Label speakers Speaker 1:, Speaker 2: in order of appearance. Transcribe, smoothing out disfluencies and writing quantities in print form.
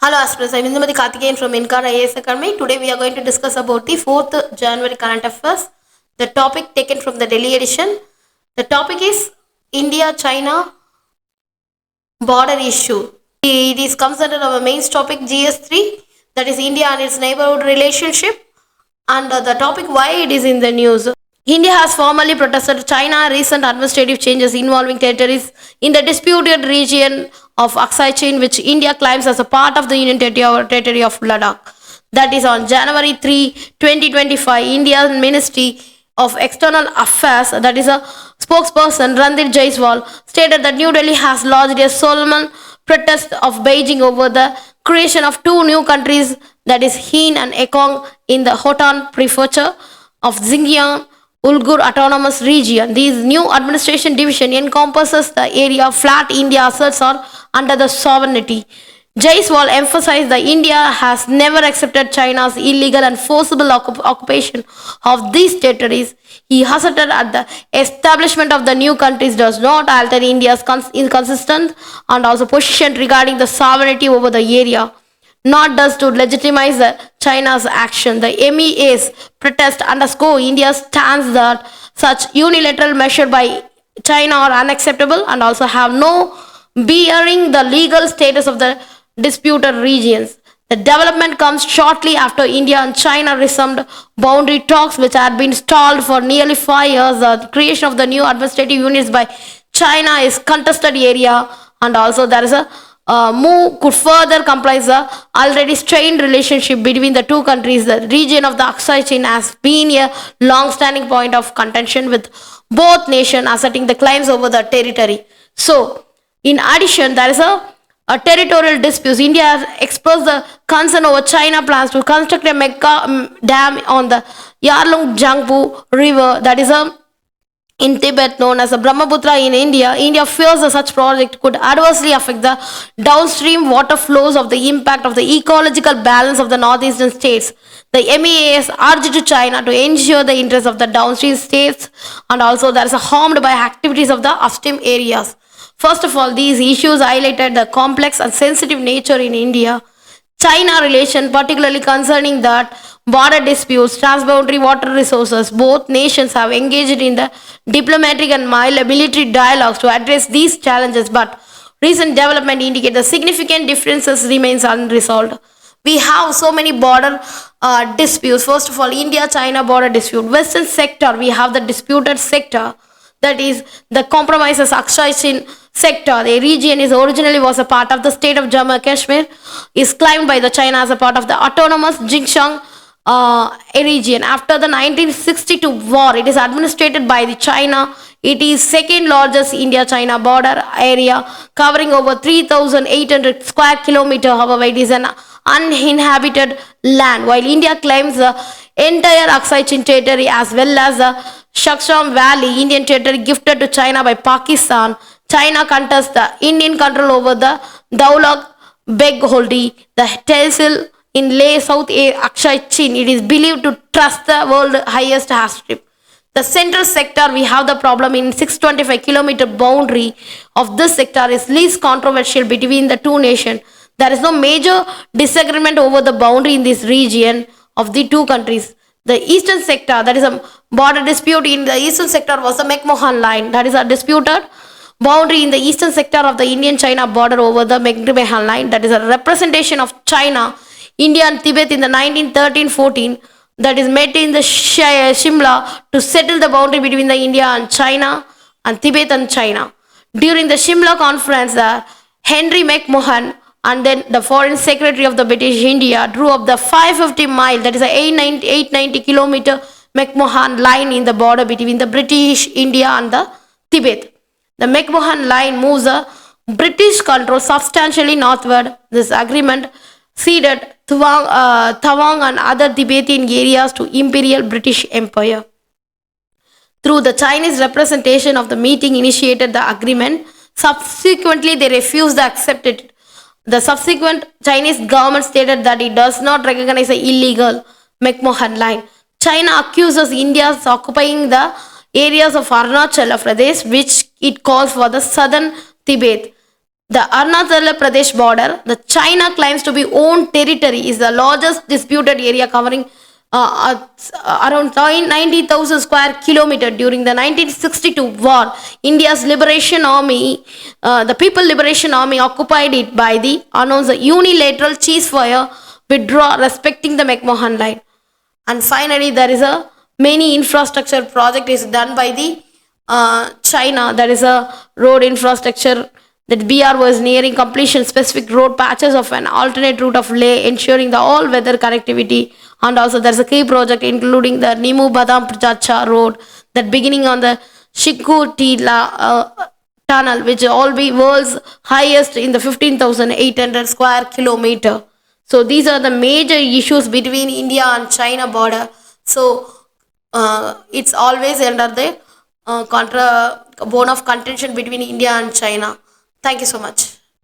Speaker 1: Hello aspirants, I am Karthikeyan from Inkar IAS Academy. Today we are going to discuss about the 4th January current affairs. The topic taken from the Delhi edition. The topic is India-China border issue. It is comes under our main topic GS3, that is India and its neighborhood relationship, and the topic why it is in the news. India has formally protested China's recent administrative changes involving territories in the disputed region of Aksai Chin, which India claims as a part of the Union Territory of Ladakh. That is on January 3, 2025, India's Ministry of External Affairs, that is a spokesperson, Randir Jaiswal, stated that New Delhi has lodged a solemn protest of Beijing over the creation of two new countries, that is Hin and Ekong, in the Hotan Prefecture of Xinjiang Uyghur Autonomous Region. This new administration division encompasses the area flat India asserts are under the sovereignty. Jaiswal emphasized that India has never accepted China's illegal and forcible occupation of these territories. He asserted that the establishment of the new countries does not alter India's inconsistent and also position regarding the sovereignty over the area, not does to legitimize China's action. The MEA's protest underscore India's stance that such unilateral measure by China are unacceptable and also have no bearing the legal status of the disputed regions. The development comes shortly after India and China resumed boundary talks, which had been stalled for nearly 5 years. The creation of the new administrative units by China is contested area, and also there is a move could further comprise the already strained relationship between the two countries. The region of the Aksai Chin has been a long-standing point of contention, with both nations asserting the claims over the territory. So, in addition, there is a territorial disputes. India has expressed the concern over China plans to construct a mega dam on the Yarlung Jangpu River, that is in Tibet, known as the Brahmaputra in India. India fears that such project could adversely affect the downstream water flows of the impact of the ecological balance of the northeastern states. The MEAS urged to China to ensure the interests of the downstream states, and also there is a harmed by activities of the upstream areas. First of all, these issues highlighted the complex and sensitive nature in India China relation, particularly concerning that border disputes, transboundary water resources. Both nations have engaged in the diplomatic and military dialogues to address these challenges, but recent development indicate the significant differences remains unresolved. We have so many border disputes. First of all, India-China border dispute. Western sector, we have the disputed sector, that is the compromises Aksai Chin sector. The region is originally was a part of the state of Jammu and Kashmir, is claimed by the China as a part of the autonomous Xinjiang region. After the 1962 war, it is administered by the China. It is second largest India-China border area, covering over 3,800 square kilometers. However, it is an uninhabited land, while India claims the entire Aksai Chin territory as well as the Shaksham Valley Indian territory gifted to China by Pakistan. China contests the Indian control over the Daulak Beg Holdi, the tehsil in Leh South Aksai Chin. It is believed to trust the world highest airstrip. The central sector, we have the problem in 625-kilometer boundary of this sector is least controversial between the two nations. There is no major disagreement over the boundary in this region of the two countries. The eastern sector, that is a border dispute in the eastern sector, was the McMahon line. That is a disputed boundary in the eastern sector of the Indian-China border over the McMahon line. That is a representation of China, India and Tibet in the 1913-14, that is met in the Shimla to settle the boundary between the India and China and Tibet and China. During the Shimla conference, Henry McMahon and then the foreign secretary of the British India drew up the 550-mile, that is a 890-kilometer McMahon line in the border between the British India and the Tibet. The McMahon line moves the British control substantially northward. This agreement ceded Tawang and other Tibetan areas to Imperial British Empire. Through the Chinese representation of the meeting initiated the agreement. Subsequently, they refused to accept it. The subsequent Chinese government stated that it does not recognize the illegal McMahon line. China accuses India of occupying the areas of Arunachal Pradesh, which it calls for the southern Tibet. The Arunachal Pradesh border, the China claims to be own territory, is the largest disputed area covering around 90,000 square kilometer. During the 1962 war, India's Liberation Army, the People Liberation Army, occupied it by the announced unilateral ceasefire withdraw respecting the McMahon Line. And finally, there is a many infrastructure project is done by the China. There is a road infrastructure that BR was nearing completion, specific road patches of an alternate route of Leh, ensuring the all-weather connectivity. And also there's a key project including the Nimu Badam Chacha road that beginning on the Shikutila tunnel, which will be world's highest in the 15,800 square kilometer. So these are the major issues between India and China border. So it's always under the bone of contention between India and China. Thank you so much.